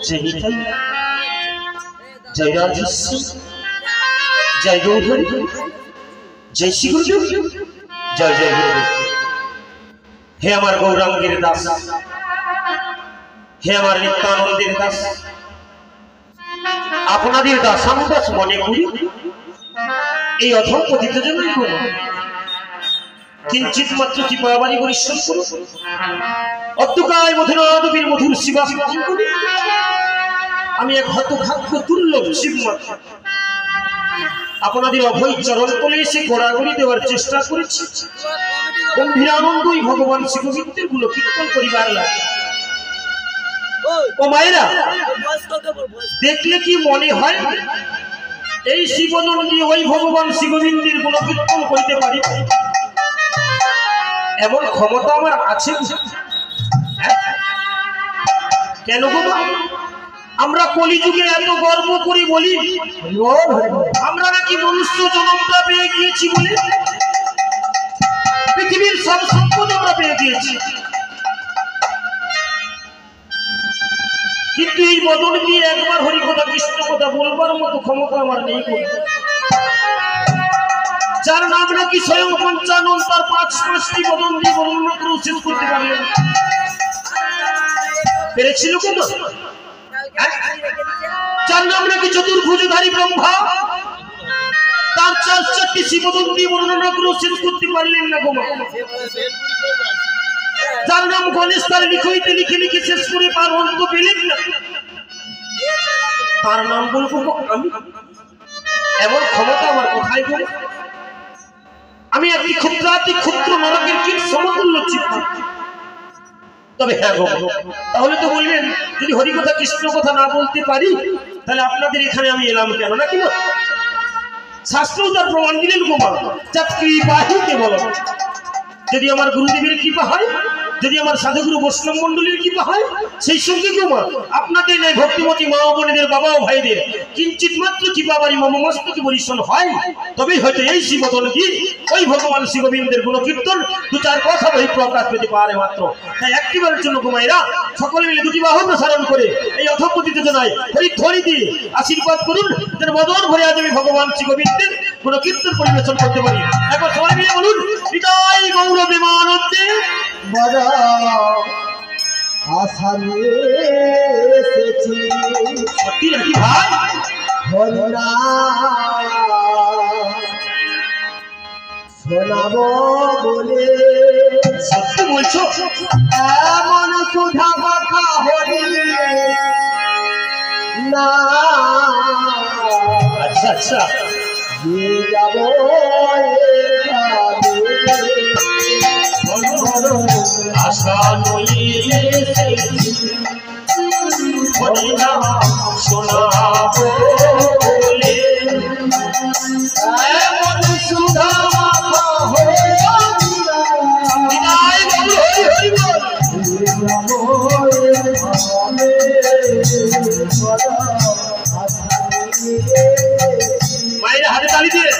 जय निताई जय राजेश्वर जय गौधरी जय श्री गुरुदेव जय जय गुरुदेव। हे हमार गौरांगेर दास हे हमार नित्यानंदेर दास आपनादेर दासानुदास मने करी এই অধম পতিত জন্যই করো কিঞ্চিত মাত্র কৃপাবাণী পরিশ্রম করো অদ্যকায় মধুনাদবীর মধুর শিবা করি আমি এক হতভাগ্য দুর্লভ শিবমাত্র আপনাদের অভয় চরণ তলে এসে গোড়াগড়ি দেওয়ার চেষ্টা করেছি। গম্ভীরানন্দই ভগবান শ্রীগোবিন্দের গুলো কীর্তন করিবার লাগে। ও মায়েরা দেখলে কি মনে হয় এই শিবনন্দী ওই ভগবান শ্রীগোবিন্দের গুলো কীর্তন করিতে পারি এমন ক্ষমতা আমার আছে? কেন গো আমরা কলিযুগে এত গর্ব করি বলি আমরা নাকি মনুষ্য জন্মটা পেয়ে গিয়েছি বলে পৃথিবীর সব সম্পদ আমরা পেয়ে গিয়েছি, কিন্তু এই বদল দিয়ে একবার হরি কথা কৃষ্ণ কথা বলবার মতো ক্ষমতা আমার নেই। যার নাম নাকি স্বয়ং পঞ্চানন তার পাঁচটি বদল দিয়ে বর্ণনা করে শেষ করতে পারলেন পেরেছিল কেন? যার নাম নাকি চতুর্ভুজধারী ব্রহ্মা তার চারটি শিবদল দিয়ে বর্ণনা করে শেষ করতে পারলেন না গোমা। যার নাম গণেশ তার লিখইতে লিখে লিখে শেষ করে তার অন্ত পেলেন না, তার নাম বলবো আমি? এমন ক্ষমতা আমার কোথায় গো? আমি একটি ক্ষুদ্রাতি ক্ষুদ্র নরকের কীট সমতুল্য চিত্ত। তবে হ্যাঁ গো, তাহলে তো বললেন যদি হরি কথা কৃষ্ণ কথা না বলতে পারি তাহলে আপনাদের এখানে আমি এলাম কেন? নাকি শাস্ত্রও তার প্রমাণ দিলেন গোমা। যা কৃপাহি কেবল, যদি আমার গুরুদেবের কৃপা হয়, যদি আমার সাধুগুরু বৈষ্ণব মন্ডলীর কৃপা হয়, সেই সঙ্গে গোমা আপনাদের নেই ভক্তিমতী মা বোনেদের বাবা ও ভাইদের কিঞ্চিত মাত্র কৃপাবাড়ি মম মস্তকে পরিশ্রম হয়, তবেই হয়তো এই শিবদল দিয়ে ওই ভগবান শিবগোবিন্দের গুণ কীর্তন দু চার কথা বই প্রকাশ পেতে পারে মাত্র। তাই একটিবারের জন্য গোমাইরা সকলে মিলে দুটি বাহু প্রসারণ করে এই অথপতিত জনায় হরি ধ্বনি দিয়ে আশীর্বাদ করুন যেন বদন ভরে আজ আমি ভগবান শিবগোবিন্দের গুণ কীর্তন পরিবেশন করতে পারি। একবার সবাই মিলে বলুন নিতাই গৌর প্রেমানন্দে বড় আশা নিয়ে এসেছি সত্যি নাকি ভাই? হরিনা শোনাবো বলে সত্যি বলছো? এমন সুধা কথা হরি না আচ্ছা আচ্ছা দিয়ে যাবো আশা নইলে হরিনাম শোনাবো বলে এমন সুধা কথা হরি নিতাই গৌর হরি বল। মায়ের হাতে তালি দিয়ে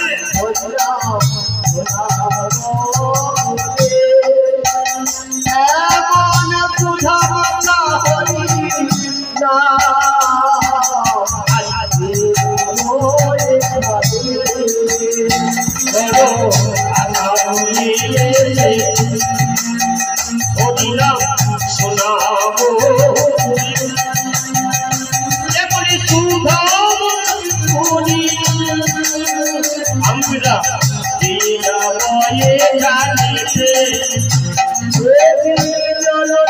হরিনাম শোনাবো এমনি সুধাম হরি আমরা দিনাময়ে জানিতে যেমন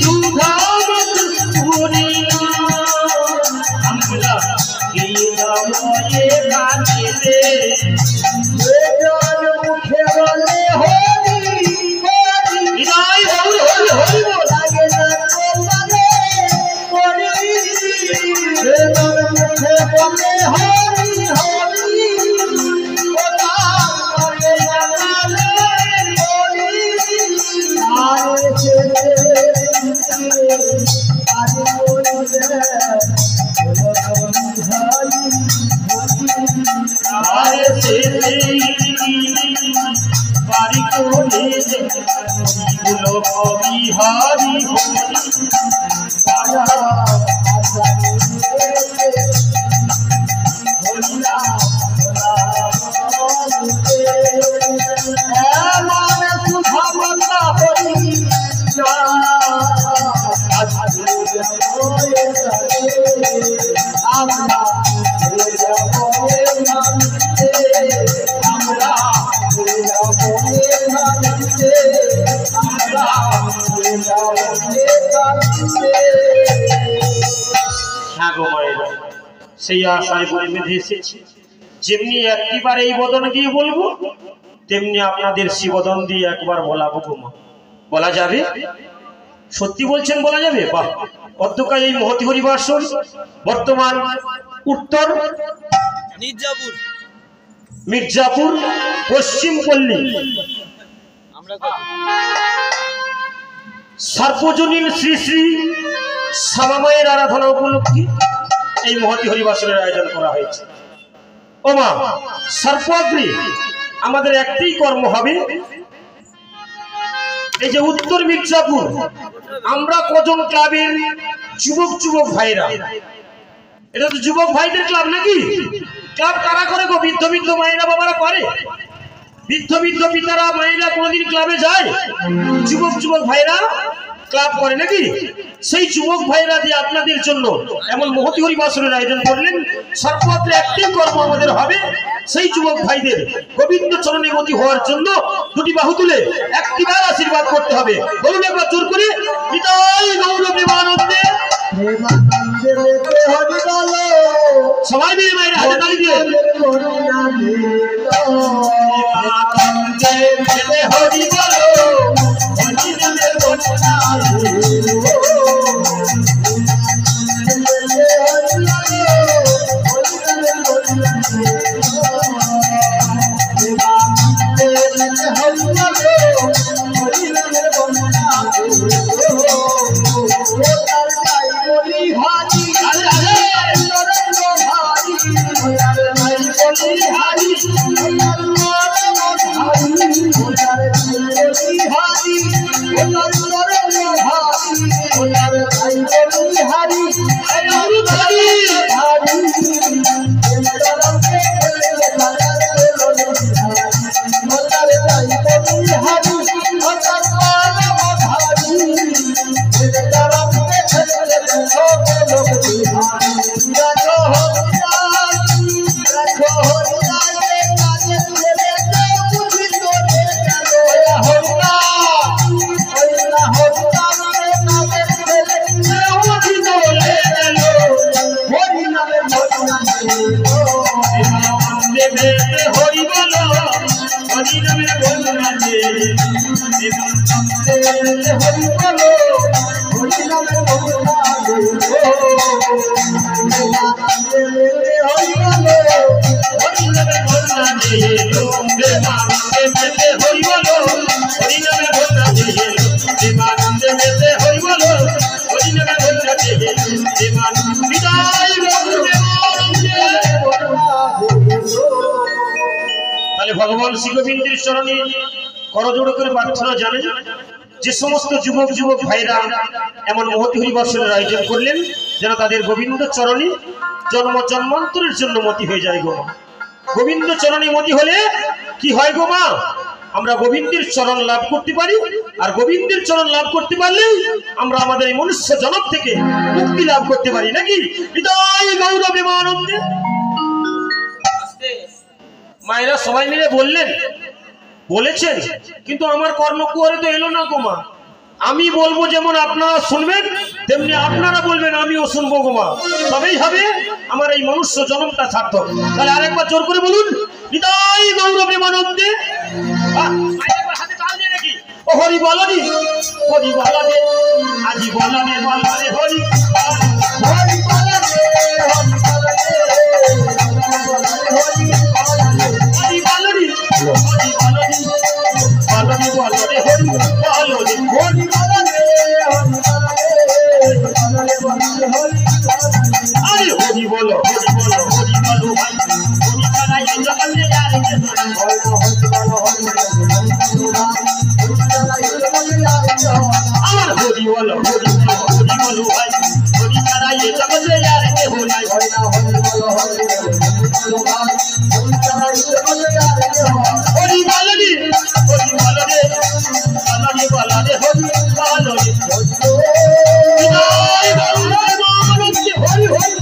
সুধাম সে বলে হরি হরি ওটা করে জানালে হরি আর সে আর বলে আর সে বাড়ি কোলে গুলো কবি হারি সেই আশায় বলে বেঁধে এসেছি যেমনি একটিবার এই বদন দিয়ে বলবো তেমনি আপনাদের শিবদন দিয়ে একবার বলাবো গোমা বলা যাবে সত্যি বলছেন বলা যাবে বাহ অধ্যকায় এই মহতি হরিবাসন বর্তমান উত্তর মির্জাপুর পশ্চিম পল্লী সার্বজনীন শ্রী শ্রী শ্যামামায়ের আরাধনা উপলক্ষে এই মহতি হরিবাসনের আয়োজন করা হয়েছে ও মা সর্বাগ্রে আমাদের একটাই কর্ম হবে এই যে উত্তর মির্জাপুর আমরা কজন ক্লাবের যুবক ভাইরা এটা তো যুবক ভাইদের ক্লাব নাকি ক্লাব কারা করে গো বৃদ্ধ মায়েরা বাবারা করে বৃদ্ধ পিতারা মায়েরা কোনোদিন ক্লাবে যায় যুবক ভাইরা ক্লাব করে নাকি সেই যুবক ভাইরা দিয়ে আপনাদের জন্য এমন মহতি হরিবাসনের আয়োজন করলেন সর্বত্র একটাই কর্ম আমাদের হবে সেই যুবক ভাইদের গোবিন্দ চরণে মতি হওয়ার জন্য দুটি বাহু তুলে একটিবার আশীর্বাদ করতে হবে বলুন একবার জোর করে নিতাই গৌর প্রেমানন্দে সবাই মিলে মায়ের হাতে তালি দিয়ে হরি বলো ভগবান শ্রী গোবিন্দের চরণে করজোড় করে প্রার্থনা জানেন যে সমস্ত যুবক ভাইরা এমন মহতি হরিবাসনের আয়োজন করলেন যেন তাদের গোবিন্দ চরণে জন্মান্তরের জন্য মতি হয়ে যায় গো মা গোবিন্দ চরণে মতি হলে কি হয় গো মা আমরা গোবিন্দের চরণ লাভ করতে পারি আর গোবিন্দের চরণ লাভ করতে পারলেই আমরা আমাদের এই মনুষ্য জনক থেকে মুক্তি লাভ করতে পারি নাকি হৃদয় গৌর প্রেমানন্দে মায়েরা সবাই মিলে বললেন বলেছেন কিন্তু আমার কর্ণকুয়ারে তো এলো না গোমা আমি বলবো যেমন আপনারা শুনবেন তেমনি আপনারা বলবেন আমিও শুনবো গোমা তবেই হবে আমার এই মনুষ্য জন্মটা সার্থক তাহলে আরেকবার জোর করে বলুন হৃদয় গৌর প্রেমানন্দে হাতে তাল দিয়ে নাকি ও হরি বলনি আজি বলনে হরি হরি বলনে আরে হরি বলো হরি বলো হরি বলো ভাই হরি ছাড়া এই জগতে আর কেউ নাই আমার হরি বলো হরি বলো ভাই হরি ছাড়া এই জগতে আর কেউ নাই হরি বলো রে হরি বলো রে বলো রে হরি বলো রে বিদায় বলো রে হরি হরি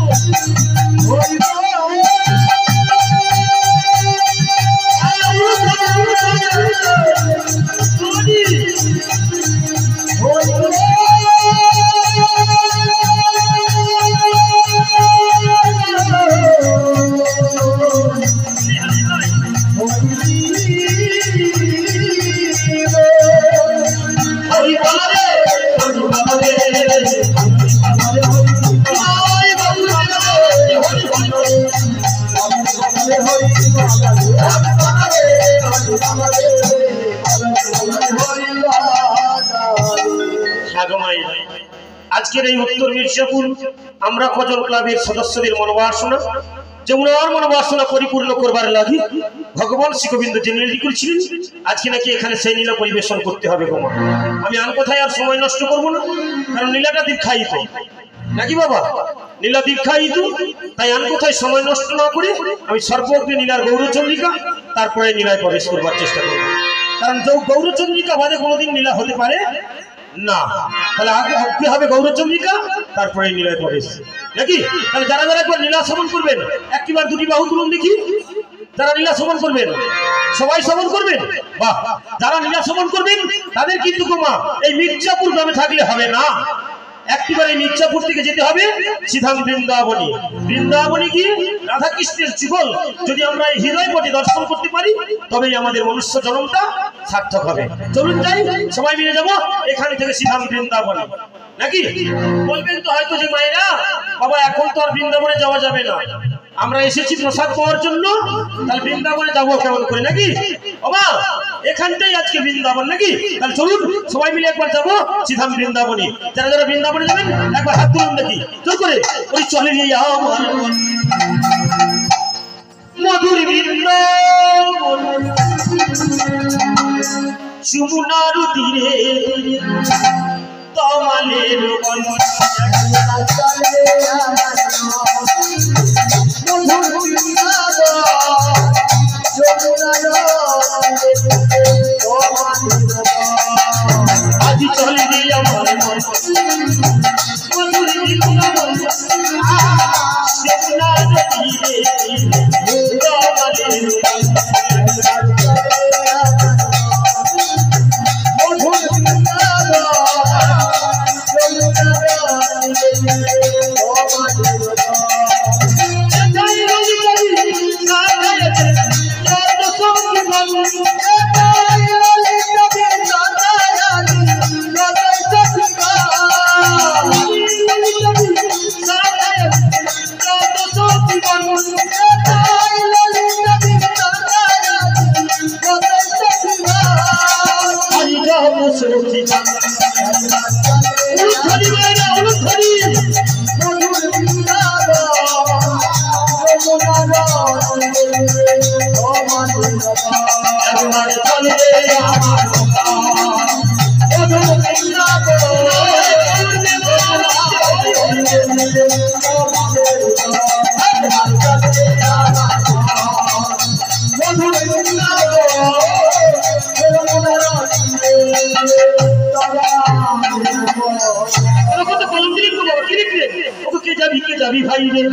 আজকের এই উত্তর মির্জাপুর আমরা কজন ক্লাবের সদস্যদের মনোবাসনা যমুনার মনোবাসনা পরিপূর্ণ করবার লাগি ভগবান শ্রী গোবিন্দ যে নীলা করেছিলেন আজকে নাকি এখানে সেই নীলা পরিবেশন করতে হবে গোমা আমি আন কথায় আর সময় নষ্ট করব না কারণ নীলাটা দীক্ষায়িত নাকি বাবা নীলা দীক্ষায়িত তাই আন কথায় সময় নষ্ট না করে আমি সর্বগ্রে নীলার গৌরচন্দ্রিকা তারপরে নীলায় প্রবেশ করবার চেষ্টা করব কারণ গৌরচন্দ্রিকা বাদে কোনোদিন নীলা হতে পারে না তাহলে আগে হবে গৌরচন্দ্রিকা তারপরে নীলায় প্রবেশ নাকি তাহলে যারা যারা একবার নীলা শ্রবণ করবেন একটিবার দুটি বাহু তুলুন দেখি যারা নীলা শ্রবণ করবেন সবাই শ্রবণ করবেন বাহ যারা নীলা শ্রবণ করবেন তাদের কিন্তু গোমা এই মির্জাপুর গ্রামে থাকলে হবে না একটিবার এই মির্জাপুর থেকে যেতে হবে সিধাম বৃন্দাবনী বৃন্দাবনী কি রাধা কৃষ্ণের যুগল যদি আমরা এই হৃদয় পটে দর্শন করতে পারি তবেই আমাদের মনুষ্য জন্মটা সার্থক হবে চলুন যাই সবাই মিলে যাবো এখান থেকে সিধাম বৃন্দাবনী নাকি বলবেন তো হয়তো যে মায়েরা বাবা এখন তো আর বৃন্দাবনে যাওয়া যাবে না আমরা এসেছি প্রসাদ পাওয়ার জন্য তাহলে বৃন্দাবনে যাবো কেমন করে নাকি বাবা এখানটাই আজকে বৃন্দাবন নাকি তাহলে চলুন সবাই মিলে একবার যাবো সিধাম বৃন্দাবনী যারা যারা বৃন্দাবনে যাবেন একবার হাত তুলুন দেখি জোর করে ওই চলে নিয়ে আমার মধুর বৃন্দাবন যমুনার তীরে তমালের বন আজি চলে রে আমার মন মধুর বৃন্দাবন যমুনার তীরে তমালের বন যাবি ভাই রে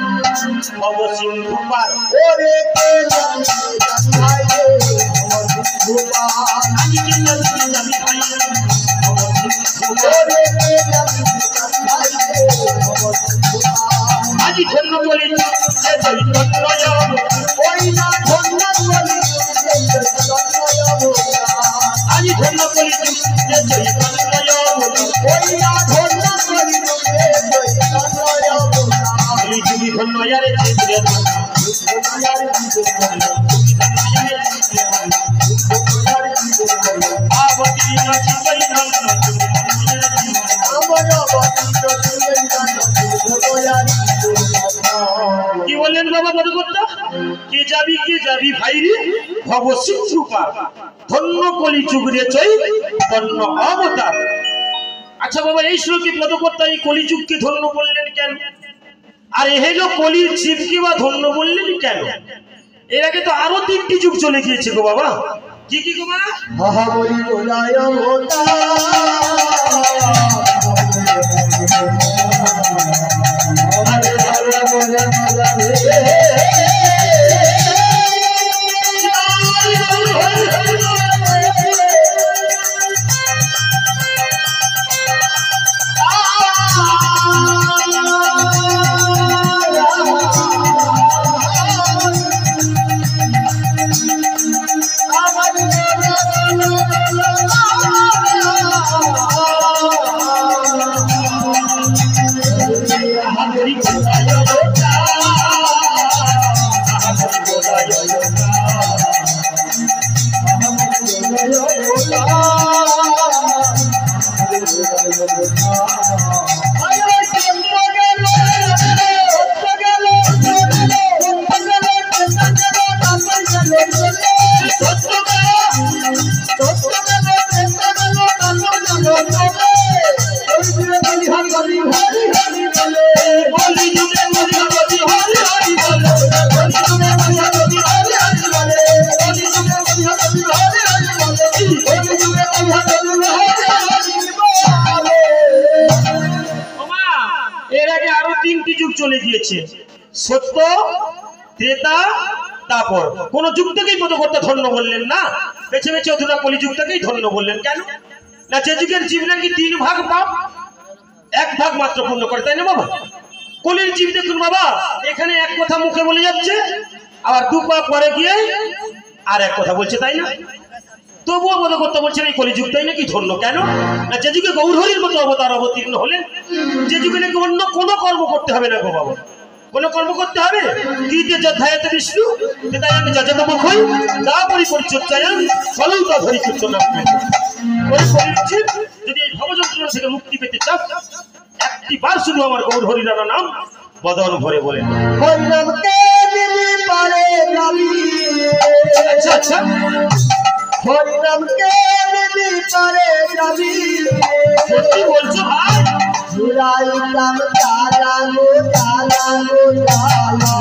ভব সিন্ধু পার ওরে কে ভাই রে আমি কে যাবি ভাই রে ভব সিন্ধু ওরে কে ভাই রে ভব সিন্ধু আজি ধন্য বলি যে চৈতন্য ওই না ধন্য বলি যে চৈতন্য আজি ধন্য বলি যে চৈতন্য ওই না ধন্য বলি যে চৈতন্য তুমি ধন্য ইয়ারে চিত্রে আবতি নাচি কই ধন্য আমার আবতি নাচি কই ধন্য পদকর্তা কে যাবি ভাই রে ভব সিন্ধুপা ধন্য কলি যুগ রে চৈ ধন্য অবতার। আচ্ছা বাবা, এই শ্লোকে পদকর্তা এই কলিযুগকে ধন্য বললেন কেন? আর এ হলো কলির জীবকে বা ধন্য বললেন কেন? এর আগে তো আরো 3টি যুগ চলে গিয়েছে গো বাবা। কি কি গো বাবা? মহাবলী গোলায় হোতা চলে গিয়েছে সত্য ত্রেতা তারপর কোন যুগটাকেই পদকর্তা ধন্য বললেন না, বেছে বেছে অধুনা কলিযুগটাকেই ধন্য বললেন কেন? না যে যুগের জীব নাকি 3 ভাগ পাপ 1 ভাগ মাত্র পূর্ণ করে, তাই না বাবা? কলির জীব দেখুন বাবা, এখানে এক কথা মুখে বলে যাচ্ছে, আবার 2 পা পরে গিয়ে আর এক কথা বলছে, তাই না? তবুও পদকর্তা বলছেন এই কলিযুগটাই নাকি ধন্য কেন? না যে যুগে গৌরহরির মতো অবতার অবতীর্ণ হলেন, যে যুগে নাকি অন্য কোনো কর্ম করতে হবে না গো বাবা। কোনো কর্ম করতে হবে দ্বিতীয় অধ্যায়তে বিষ্ণু তাই আমি যজত মুখই না পরিপরিচর্যায়ন ফলৌতা ধরি কীর্তন ওই কলিযুগে যদি এই ভবযন্ত্রণা থেকে মুক্তি পেতে চাস, একটি বার শুধু আমার গৌরহরির নাম বদন ভরে বলেন। হরিনামকে দিলি পারে যাবি, আচ্ছা আচ্ছা, হরিনামকে দিলি পারে যাবি, সত্যি বলছো ভাই? জুড়াইতাম তালা গো তালা গো তালা,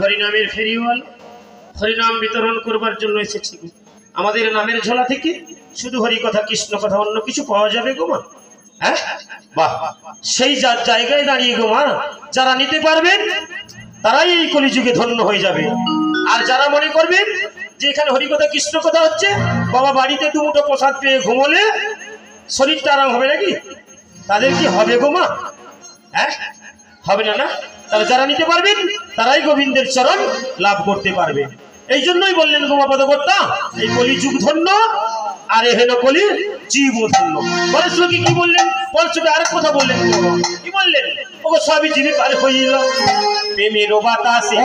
হরিনামের ফেরিওয়াল, হরিনাম বিতরণ করবার জন্য এসেছি। আমাদের নামের ঝোলা থেকে শুধু হরি কথা কৃষ্ণ কথা অন্য কিছু পাওয়া যাবে গো মা? হ্যাঁ বাহ, সেই জায়গায় দাঁড়িয়ে গো মা যারা নিতে পারবেন তারাই এই কলিযুগে ধন্য হয়ে যাবে। আর যারা মনে করবেন যে এখানে হরিকথা কৃষ্ণ কথা হচ্ছে, বাবা বাড়িতে দুমুঠো প্রসাদ পেয়ে ঘুমোলে শরীরটা আরাম হবে নাকি? তাদের কি হবে গো মা? হ্যাঁ, হবে না না? তাহলে যারা নিতে পারবেন তারাই গোবিন্দের চরণ লাভ করতে পারবে। এই জন্যই বললেন গোমা পদকর্তা, এই কলিযুগ ধন্য আর এহেন কলি জীব ধন্য। পরশুকে কি বললেন? পরশুকে আরেক কথা বললেন, কি বললেন? ও সবই জীবী পার হইল প্রেমের বাতাসে,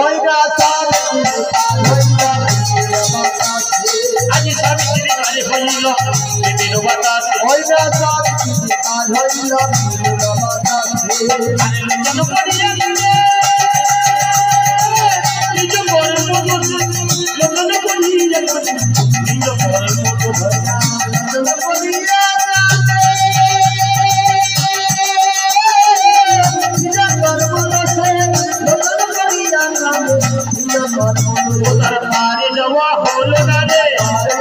আজি সবই জীবী পার হইল প্রেমের বাতাসে, যেন করিয়া দিলে নিজ কর্ম দোষে, লোচন করিয়া নিজ কর্ম দোষে, পারে যাওয়া হলো না রে,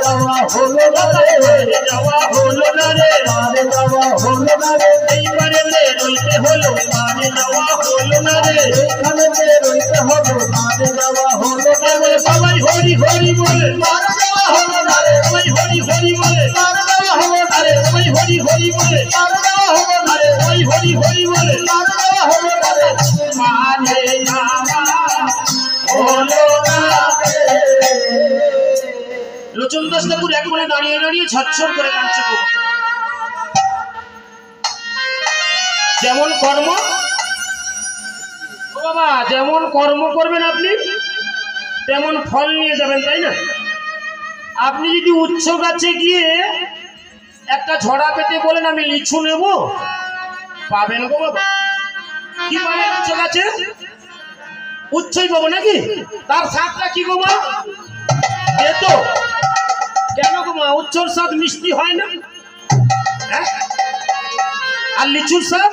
যাওয়া হলো না রে, এইবারে রইতে হলো, পারে যাওয়া হলো না রে, সবাই হরি হরি বলে, সবাই হরি হরি বলে, সবাই হরি হরি বলে, সবাই হরি হরি বলে, মানে লোচন দাস ঠাকুর একবারে দাঁড়িয়ে দাঁড়িয়ে ঝরঝর করে কাঁদছে। যেমন কর্ম, ও বাবা, যেমন কর্ম করবেন আপনি তেমন ফল নিয়ে যাবেন, তাই না? আপনি যদি উচ্চ গাছে গিয়ে একটা ঝড়া পেতে বলেন আমি লিচু নেব, পাবেন গো বাবা? কি পাবেন উচ্চ গাছে? উচ্চই পাবো নাকি? তার স্বাদটা কি গো মা? তো কেন গো মা? উচ্চর স্বাদ মিষ্টি হয় না? আর লিচুর স্বাদ,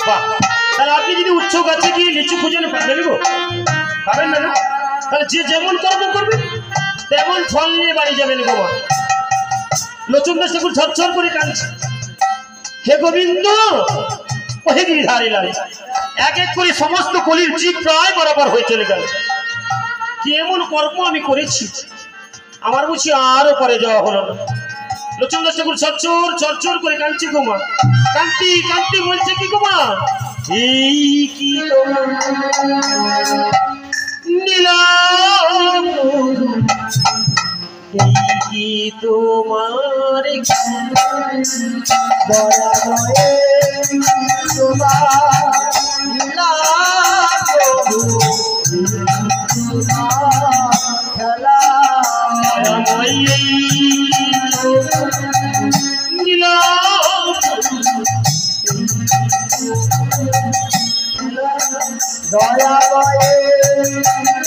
বাহ! তাহলে আপনি যদি উচ্চ গাছে গিয়ে লিচু খুঁজে পাবেন গো? পাবেন না না? তাহলে যে যেমন কর্ম করবে তেমন ফল নিয়ে বাড়ি যাবেন গো মা। লোচন দাস ঠাকুর ঝরঝর করে কাঁদছে, হে গোবিন্দ, ও হে গিরিধারী লাল, এক এক করে সমস্ত কলির জীব প্রায় বরাবর হয়ে চলে গেল। কি এমন কর্ম আমি করেছি, আমার বুঝি আরো পরে যাওয়া হলো না। লোচন দাস ঠাকুর ঝরঝর ঝরঝর করে কাঁদছে গো মা। কান্তি কান্তি বলছে কি গো মা? এই কি নিলাম, এই কি তোমার দয়া বয়ে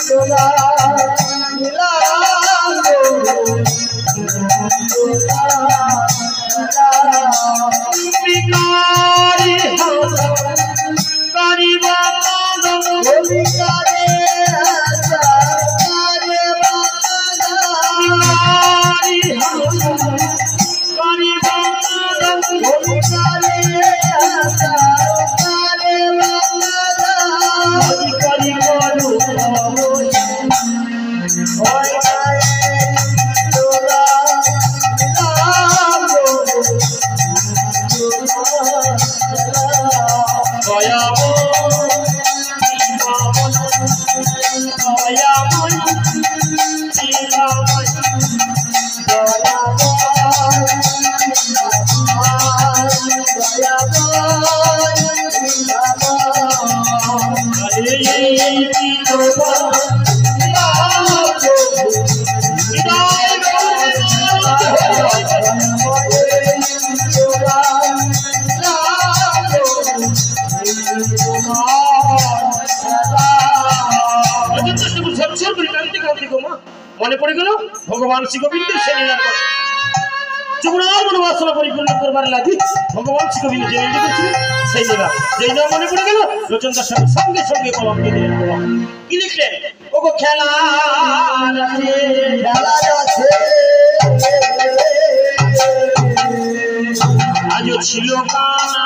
তোরা বিকারি করিবা মনে পড়ে গেল ভগবান শ্রী গোবিন্দের সেই লীলার কথা। যমুনার মনোবাসনা পরিপূর্ণ করবার লাগি ভগবান শ্রী গোবিন্দ যে লীলা করেছিলেন সেই লীলা, যেই নাম মনে পড়ে গেল লোচন দাস সঙ্গে সঙ্গে কলম দিয়ে দিলেন। কি লিখলেন? ওগো খেলা আজও ছিল কানা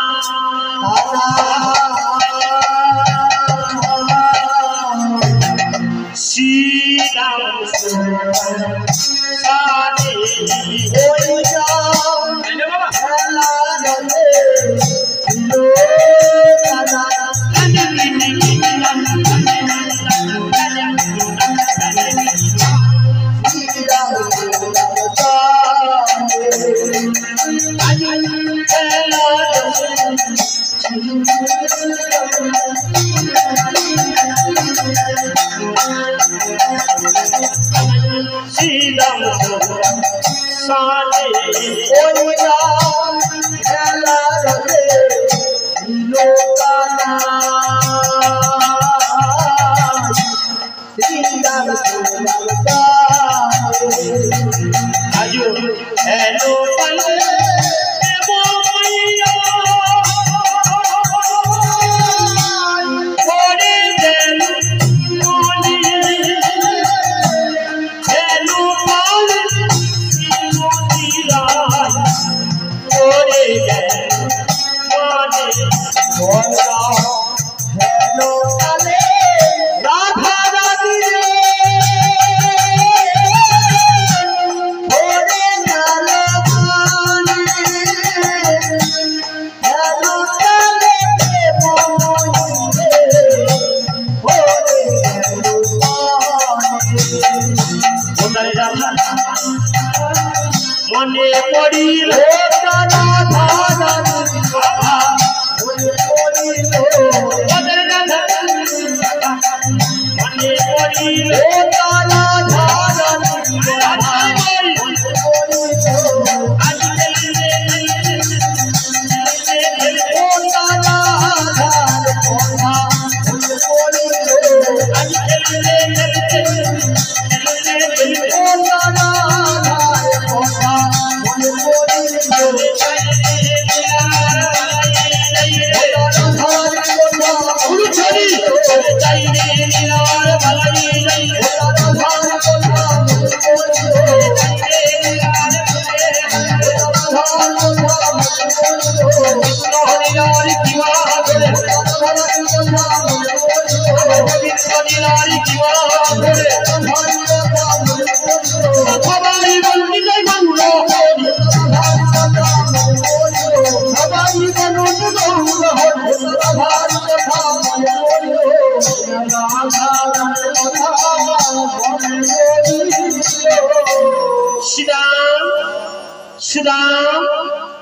যাই রে নীলার বালাই যাই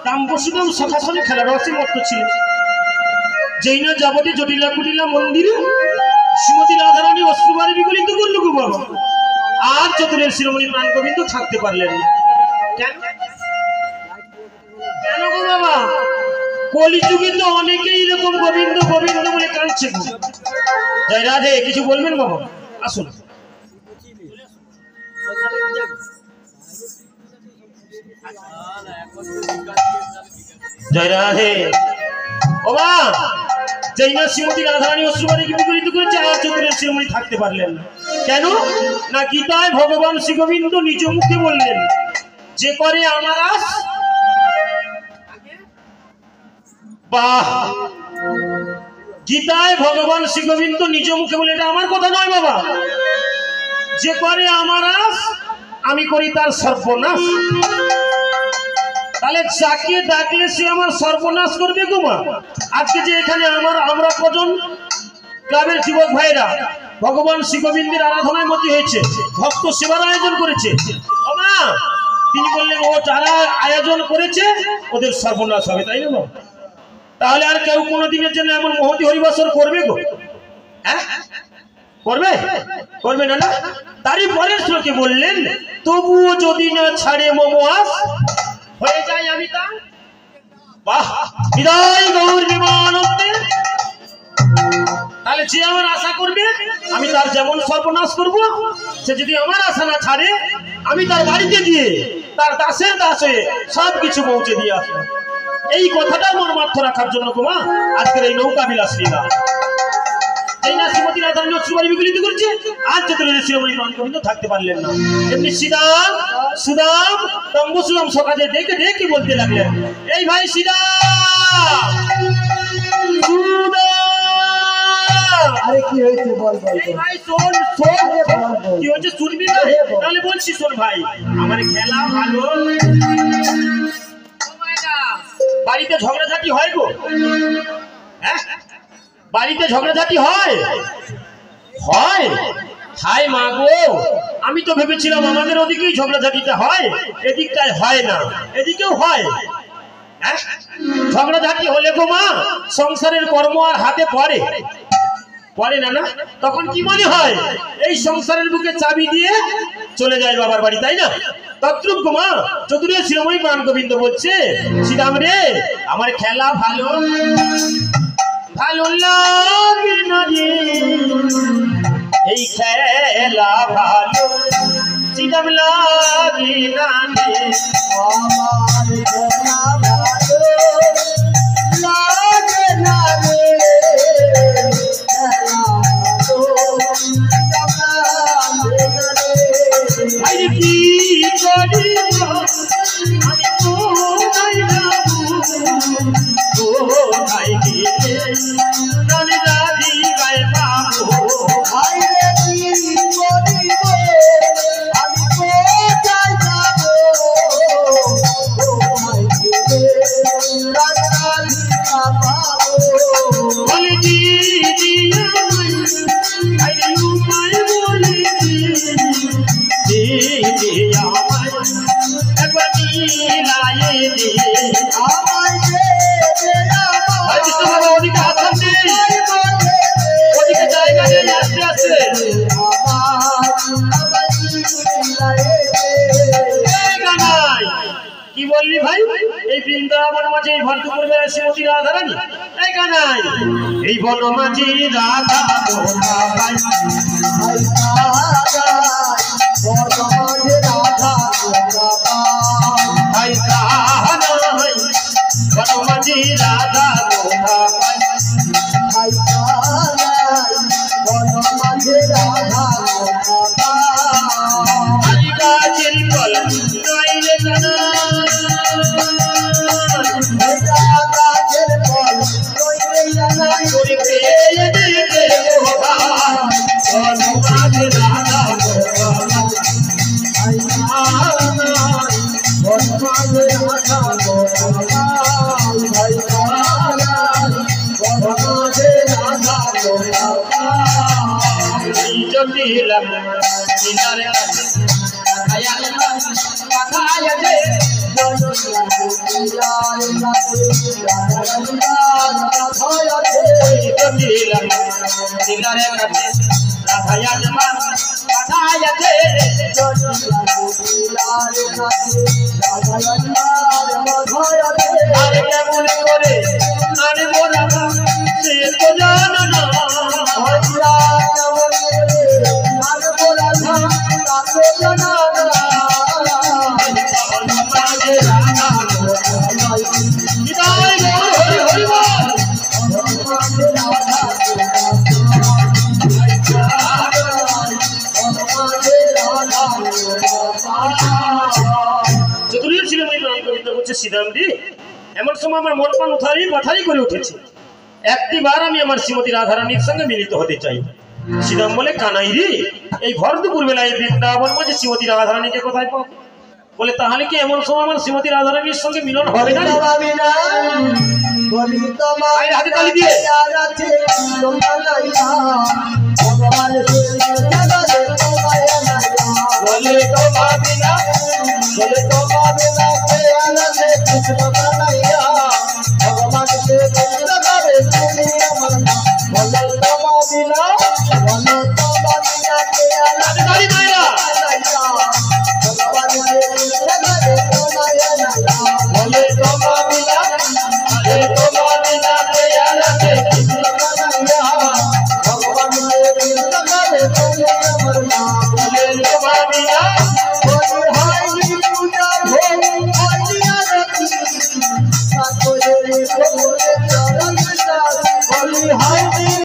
রামবসুদাম সকাশনে খেলার রসে মত্ত ছিল। যেই না যাবতে জটিলা কুটিলা মন্দিরে শ্রীমতী রাধারানী অশ্রুবারে বিগলিত করল গো বাবা। আর চতুরের শিরোমণি প্রাণ গোবিন্দ থাকতে পারলেন না। কেন গো বাবা? কলিযুগে তো অনেকেই এরকম গোবিন্দ গোবিন্দ বলে কাঁদছে। জয় রাধে, কিছু বলবেন বাবা? আসুন। জয় রাধে। ও মা, যেই না শ্রীমতী রাধারানী অশ্রুবারে বিগলিত করেছে আর চতুরের শিরোমণি থাকতে পারলেন না। কেন না গীতায় ভগবান শ্রী গোবিন্দ নিজ মুখে বললেন, যে করে আমার আস। বাহ, গীতায় ভগবান শ্রী গোবিন্দ নিজ মুখে বলে, এটা আমার কথা নয় বাবা, যে করে আমার আস আমি করি তার সর্বনাশ। তাহলে যাকে ডাকলে সে আমার সর্বনাশ করবে গো মা। আজকে যে এখানে আমরা কজন ক্লাবের যুবক ভাইরা ভগবান শ্রী গোবিন্দের আরাধনায় মতি হয়েছে, ভক্ত সেবার আয়োজন করেছে, ও মা তিনি বললেন ও যারা আয়োজন করেছে ওদের সর্বনাশ হবে, তাই না? তাহলে আর কেউ কোনোদিনের জন্য এমন মহতি হরিবাসর করবে গো? হ্যাঁ করবে? করবে না? তারই পরের শ্লোকে বললেন, তবুও যদি না ছাড়ে মম আস হয়ে যায় আমি তা। বাহ, বিদায় গৌর বিমানন্দে। তাহলে যে আমার আশা করবে আমি তার যেমন সর্বনাশ করব, সে যদি আমার আশা না ছাড়ে আমি তার বাড়িতে গিয়ে তার দাসের দাস হয়ে সবকিছু পৌঁছে দিয়ে আসবো। এই কথাটা মর্মার্থ রাখার জন্য তোমা আজকের এই নৌকা বিলাস লীলা। এই না শ্রীমতী রাধারানী অশ্রুবারে বিগলিত করছে, আজ চতুর্দশ শিরোমণি প্রাণ গোবিন্দ থাকতে পারলেন না। এমনি সুদাম রামবসুদাম সকালে ডেকে ডেকে বলতে লাগলেন, এই ভাই সুদাম, আরে কি হয়েছে বল বল। এই ভাই শোন শোন, কি হয়েছে শুনবি না? তাহলে বলছি শোন ভাই, আমার খেলা ভালো। বাড়িতে ঝগড়াঝাটি হয় গো? হ্যাঁ, বাড়িতে ঝগড়াঝাটি হয়? হয়? হায় মা গো, আমি তো ভেবেছিলাম আমাদের ওদিকেই ঝগড়াঝাটিটা হয়, এদিকটায় হয় না, এদিকেও হয়। হ্যাঁ, ঝগড়াঝাটি হলে গো মা সংসারের কর্ম আর হাতে পড়ে পড়ে না? না তখন কি মনে হয় এই সংসারের বুকে চাবি দিয়ে চলে যায় বাবার বাড়ি, তাই না? তদ্রুপ গো মা চতুর্দশ শিরোমণি প্রাণ গোবিন্দ বলছে, শ্রীরাম রে আমার খেলা ভালো ভালো লাগে না রে, এই খেলা ভালো শ্রীরাম লাগে না রে, আমার খেলা ভালো লাগে না রে, খেলা ভালো লাগে না রে। আরে কি করি আমি তো নাই যাবো, ও ভাই গেলে নানি দাদি গায়ে পাবো, ভাই রে কি করিব আমি কোথায় যাব, ও ভাই গেলে রানী পাবো। বলে দিদি আরে উপায় বলে দিদি আমায় একবার নিলায়ে দে, আমায় দে দে ভাই বিষ্ণু বাবা ওদিকে হাত নেই, ওদিকে জায়গা নেই, আস্তে আস্তে কি বললি ভাই? এই বৃন্দাবন মাঝে এই ভর দুপুর বেলা শ্রীমতী রাধারানী, এই কানাই এই বন মাঝে রাধা মোরা ভাই, ভাই কানাই বন মাঝে রাধা মোরা ভাই, জটিলাম দিনার কাছে রাখায় আছে জটিলাম দিনার কাছে রাখায় আছে আর কেমন করে আনবো রাখা সে তো জানো না এমন সময় আমার মন প্রাণ উথারি করে উঠেছে। একটিবার আমি আমার শ্রীমতী রাধারানীর সঙ্গে মিলিত হতে চাই। শ্রীরাম বলে, কানাই রে, এই ভর দুপুর বেলায় বৃন্দাবন মাঝে শ্রীমতী রাধারানীকে কোথায় পাবো? বলে, তাহলে কি এমন সময় আমার শ্রীমতী রাধারানীর সঙ্গে মিলন হবে না? হাতে তালি দিয়ে বলে তো ভাবি না, বলে তো ভাবি না,